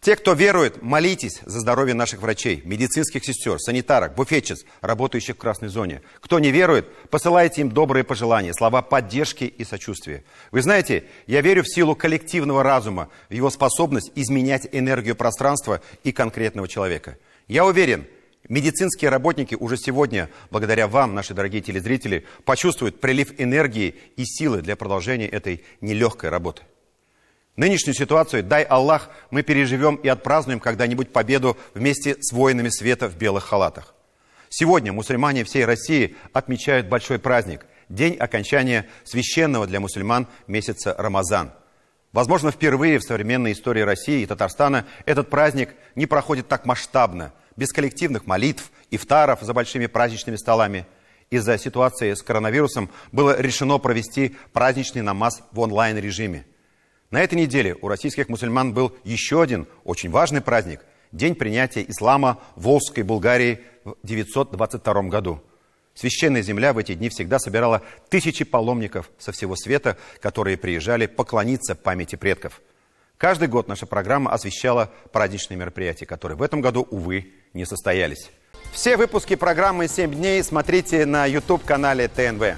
Те, кто верует, молитесь за здоровье наших врачей, медицинских сестер, санитарок, буфетчиц, работающих в красной зоне. Кто не верует, посылайте им добрые пожелания, слова поддержки и сочувствия. Вы знаете, я верю в силу коллективного разума, в его способность изменять энергию пространства и конкретного человека. Я уверен, медицинские работники уже сегодня, благодаря вам, наши дорогие телезрители, почувствуют прилив энергии и силы для продолжения этой нелегкой работы. Нынешнюю ситуацию, дай Аллах, мы переживем и отпразднуем когда-нибудь победу вместе с воинами света в белых халатах. Сегодня мусульмане всей России отмечают большой праздник – день окончания священного для мусульман месяца Рамазан. Возможно, впервые в современной истории России и Татарстана этот праздник не проходит так масштабно, без коллективных молитв, ифтаров за большими праздничными столами. Из-за ситуации с коронавирусом было решено провести праздничный намаз в онлайн-режиме. На этой неделе у российских мусульман был еще один очень важный праздник – день принятия ислама в Волжской Булгарии в 922 году. Священная земля в эти дни всегда собирала тысячи паломников со всего света, которые приезжали поклониться памяти предков. Каждый год наша программа освещала праздничные мероприятия, которые в этом году, увы, не состоялись. Все выпуски программы «7 дней» смотрите на YouTube-канале ТНВ.